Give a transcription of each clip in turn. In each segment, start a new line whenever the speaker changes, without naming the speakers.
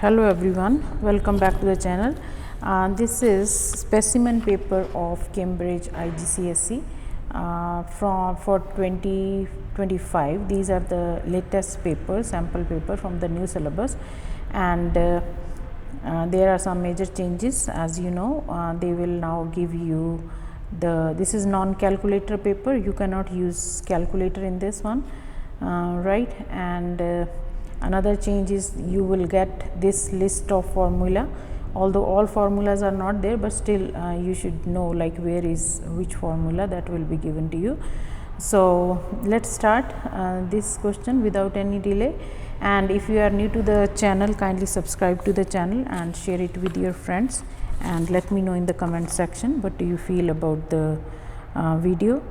Hello everyone, welcome back to the channel. This is specimen paper of Cambridge IGCSE for 2025. These are the latest papers, sample paper from the new syllabus, and there are some major changes. As you know, they will now give you this is non-calculator paper. You cannot use calculator in this one, right? And another change is you will get this list of formula, although all formulas are not there, but still you should know like where is which formula that will be given to you. So let's start this question without any delay. And if you are new to the channel, kindly subscribe to the channel and share it with your friends, and let me know in the comment section what do you feel about the video.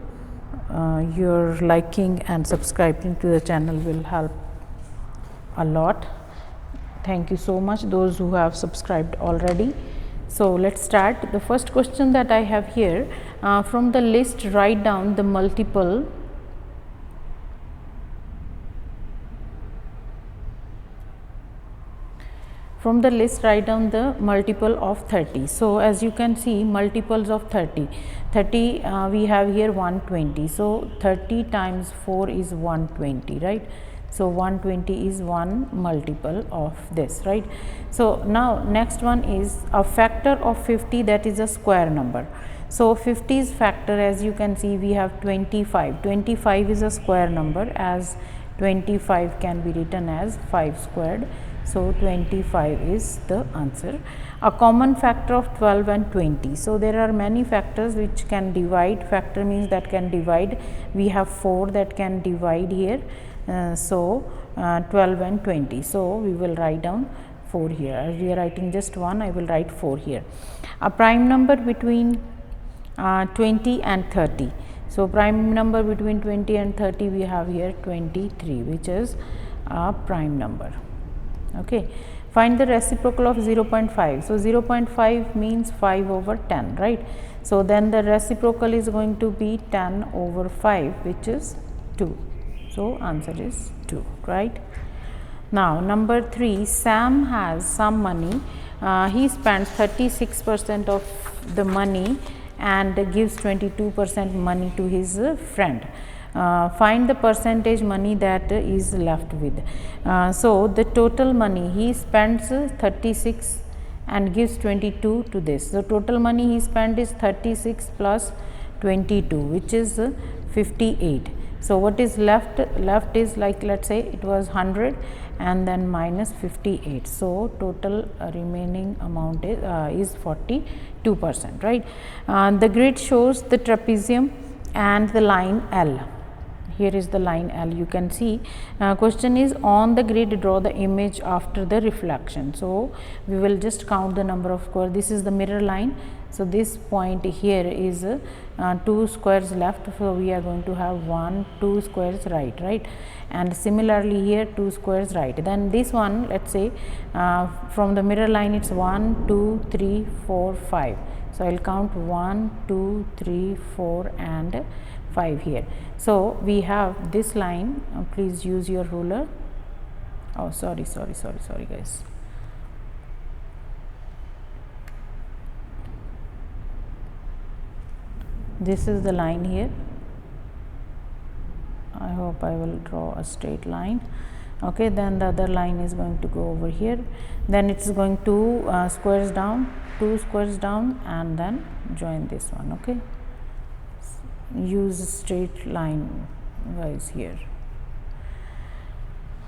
Your liking and subscribing to the channel will help a lot. Thank you so much those who have subscribed already. So let's start. The first question that I have here, from the list write down the multiple of 30. So as you can see, multiples of 30 we have here 120. So 30 times 4 is 120, right? So 120 is one multiple of this, right? So now next one is a factor of 50, that is a square number. So 50's factor, as you can see, we have 25. 25 is a square number, as 25 can be written as 5 squared. So 25 is the answer. A common factor of 12 and 20. So there are many factors which can divide. Factor means that can divide. We have 4 that can divide here. 12 and 20. So we will write down 4 here. As we are writing just 1, I will write 4 here. A prime number between 20 and 30. So prime number between 20 and 30 we have here 23, which is a prime number. Okay. Find the reciprocal of 0.5. So 0.5 means 5 over 10, right? So then the reciprocal is going to be 10 over 5, which is 2. So answer is 2, right? Now number 3, Sam has some money. He spends 36% of the money and gives 22% money to his friend. Find the percentage money that is left with. So the total money, he spends 36 and gives 22 to this. The total money he spent is 36 plus 22, which is 58. So what is left is, like, let's say it was 100 and then minus 58. So total remaining amount is 42%, right? The grid shows the trapezium and the line L. Here is the line L, you can see. Question is, on the grid draw the image after the reflection. So we will just count the number of squares. This is the mirror line. So this point here is 2 squares left. So we are going to have 2 squares right? And similarly here 2 squares right. Then this one, let's say from the mirror line it's 1, 2, 3, 4, 5. So I will count 1, 2, 3, 4 and 5 here. So we have this line. Please use your ruler. Oh, sorry guys. This is the line here. I hope I will draw a straight line. Okay, then the other line is going to go over here. Then it's going to 2 squares down, and then join this one. Okay, use a straight line guys here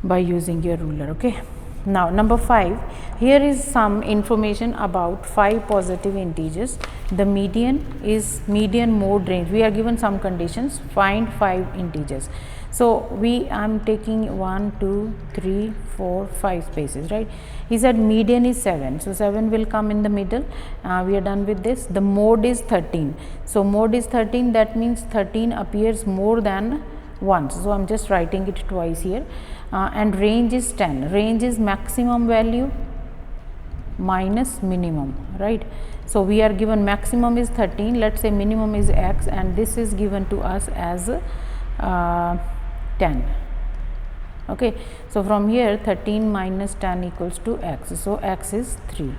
by using your ruler. Okay. Now number 5, here is some information about 5 positive integers. The median is median mode range. We are given some conditions. Find 5 integers. So I'm taking 1, 2, 3, 4, 5 spaces, right? He said median is 7. So 7 will come in the middle. We are done with this. The mode is 13. So mode is 13. That means 13 appears more than once. So I'm just writing it twice here. And range is 10. Range is maximum value minus minimum, right? So we are given maximum is 13, let's say minimum is x, and this is given to us as 10. Okay, so from here 13 minus 10 equals to x, so x is 3.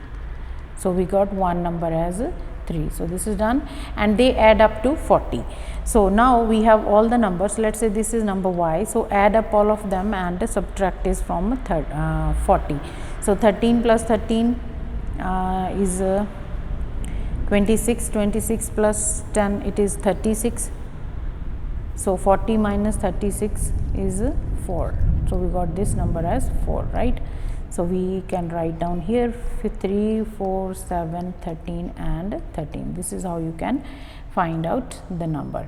So we got one number as 3. So this is done, and they add up to 40. So now we have all the numbers. Let's say this is number y, so add up all of them and subtract is from 40. So 13 plus 13 is 26, 26 plus 10, it is 36. So 40 minus 36 is 4. So we got this number as 4, right? So we can write down here 3, 4, 7, 13 and 13. This is how you can find out the number.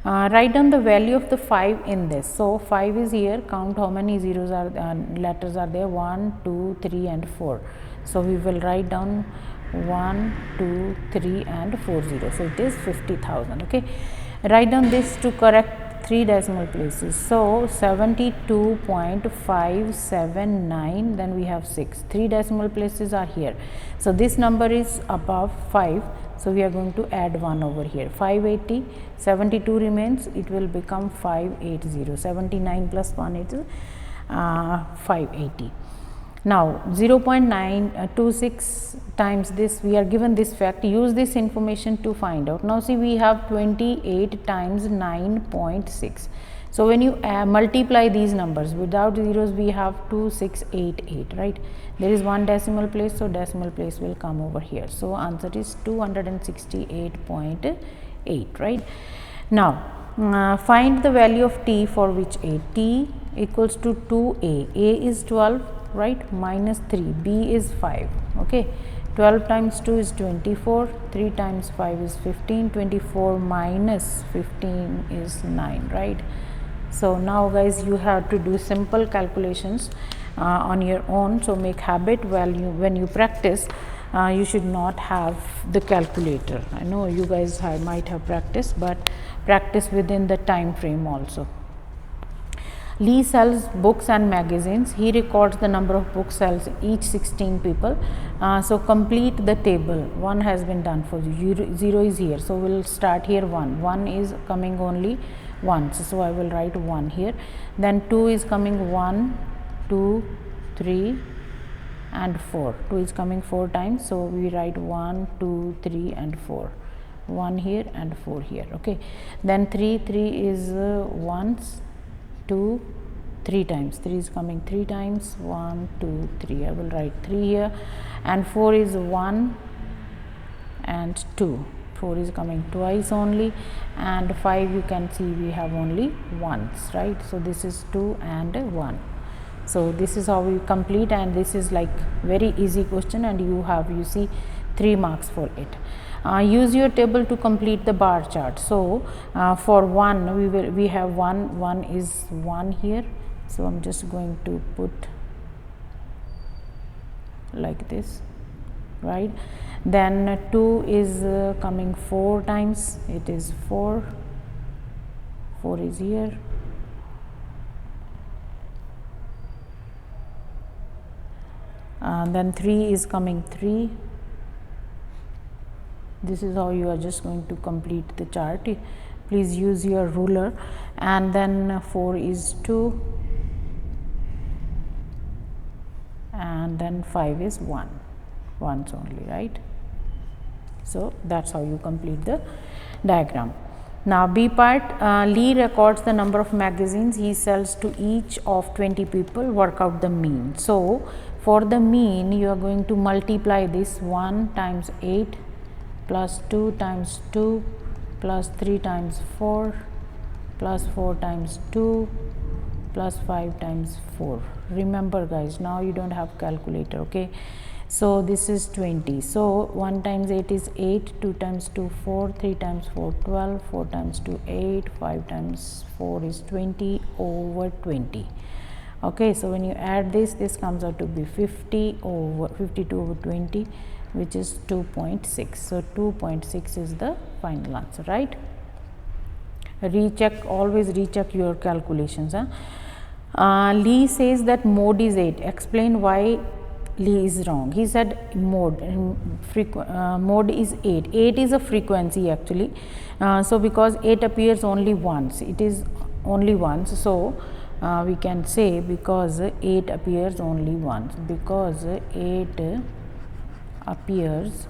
Write down the value of the 5 in this. So 5 is here, count how many zeros are letters are there, 1, 2, 3 and 4. So we will write down 1, 2, 3 and 4 zeros. So it is 50,000. Okay, write down this to correct 3 decimal places. So 72.579, then we have 6. 3 decimal places are here. So this number is above 5. So we are going to add 1 over here. 580, 72 remains, it will become 580. 79 plus 1 is 580. Now 0.926 times this, we are given this fact, use this information to find out. Now see, we have 28 times 9.6. So when you multiply these numbers without zeros, we have 2688, right? There is one decimal place, so decimal place will come over here. So answer is 268.8, right? Now find the value of t for which a. T equals to 2a. A is 12, right, minus 3. B is 5. Okay, 12 times 2 is 24, 3 times 5 is 15, 24 minus 15 is 9, right? So now guys, you have to do simple calculations on your own. So make habit when you practice, you should not have the calculator. I know you guys might have practiced, but practice within the time frame also. Lee sells books and magazines. He records the number of book sales, each 16 people. So complete the table. 1 has been done for you. 0 is here. So we'll start here 1. 1 is coming only once. So I will write 1 here. Then 2 is coming 1, 2, 3 and 4. 2 is coming 4 times. So we write 1, 2, 3 and 4. 1 here and 4 here. Okay. Then 3 is once. 2, 3 times. 3 is coming 3 times. 1, 2, 3. I will write 3 here. And 4 is 1 and 2. 4 is coming twice only. And 5, you can see we have only once, right? So this is 2 and 1. So this is how we complete, and this is like very easy question, and you see 3 marks for it. Use your table to complete the bar chart. So for 1 we have 1 is 1 here. So I'm just going to put like this, right? Then 2 is coming 4 times. It is 4 is here. Then 3 is coming 3. This is how you are just going to complete the chart. Please use your ruler. And then 4 is 2, and then 5 is 1, once only, right? So that's how you complete the diagram. Now B part, Lee records the number of magazines he sells to each of 20 people. Work out the mean. So for the mean, you are going to multiply this 1 times 8 plus 2 times 2 plus 3 times 4 plus 4 times 2 plus 5 times 4. Remember guys, now you don't have calculator, okay? So this is 20. So 1 times 8 is 8, 2 times 2 4, 3 times 4 12, 4 times 2 8, 5 times 4 is 20 over 20. Okay, so when you add this comes out to be 52 over 20, which is 2.6. So 2.6 is the final answer, right? Recheck, always recheck your calculations. Lee says that mode is 8. Explain why Lee is wrong. He said mode is 8. 8 is a frequency actually. So because 8 appears only once, it is only once. So we can say because 8 appears only once, because 8 appears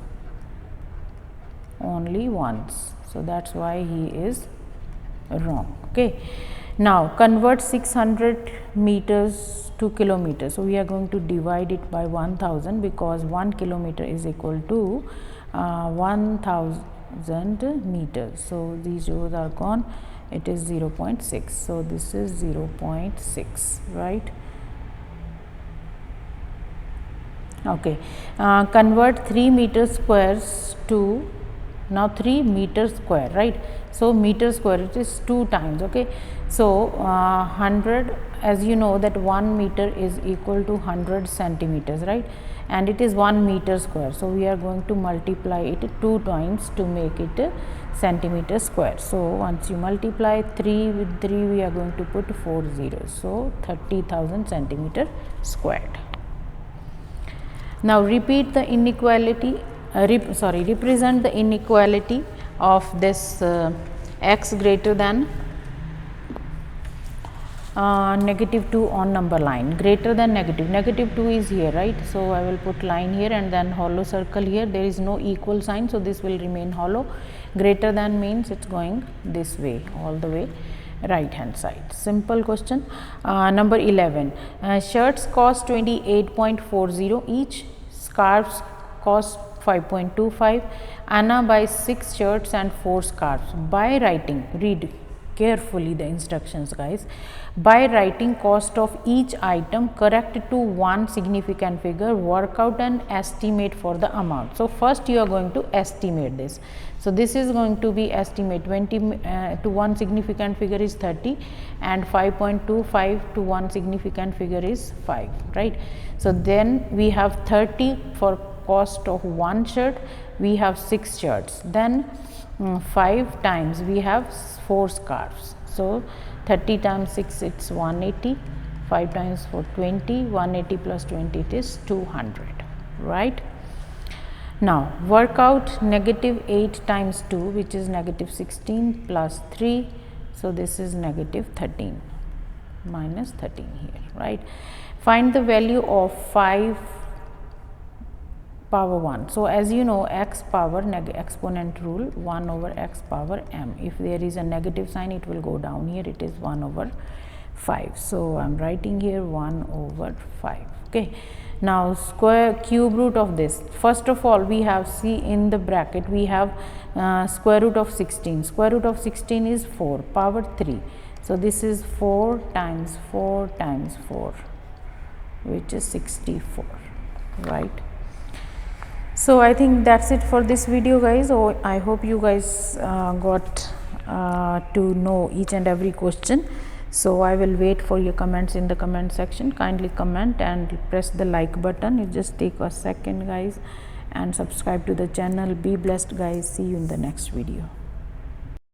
only once. So that's why he is wrong. Okay. Now convert 600 meters to kilometers. So we are going to divide it by 1000 because 1 kilometer is equal to 1000 meters. So these zeros are gone. It is 0.6. So this is 0.6, right? Okay. Convert 3 meters squares to, now 3 meters square, right? So meter square, it is 2 times. Okay. So 100, as you know that 1 meter is equal to 100 centimeters, right? And it is 1 meter square. So we are going to multiply it 2 times to make it centimeter square. So once you multiply 3 with 3, we are going to put 4 zeros. So 30,000 centimeter squared. Now repeat the inequality, represent the inequality of this x greater than -2 on number line. Greater than negative 2 is here, right? So I will put line here and then hollow circle here. There is no equal sign, so this will remain hollow. Greater than means it's going this way, all the way right hand side. Simple question. Number 11, shirts cost 28.40 each, scarves cost 5.25. Anna buys 6 shirts and 4 scarves. By writing, read carefully the instructions, guys. By writing cost of each item correct to one significant figure, work out an estimate for the amount. So first you are going to estimate this. So this is going to be estimate 20 to one significant figure is 30 and 5.25 to one significant figure is 5, right? So then we have 30 for cost of one shirt, we have 6 shirts, then 5 times we have 4 scarves. So 30 times 6, it's 180, 5 times 4, 20, 180 plus 20, it is 200, right? Now work out -8 times 2, which is -16 plus 3. So this is -13 minus 13 here, right? Find the value of 5 power 1. So as you know, x power exponent rule, 1 over x power m. If there is a negative sign, it will go down here. It is 1 over 5. So I am writing here 1 over 5. Okay. Now square cube root of this. First of all, we have, see in the bracket, we have square root of 16. Square root of 16 is 4 power 3. So this is 4 times 4 times 4, which is 64, right? So I think that's it for this video, guys. Oh, I hope you guys got to know each and every question. So I will wait for your comments in the comment section. Kindly comment and press the like button. It just take a second, guys, and subscribe to the channel. Be blessed, guys. See you in the next video.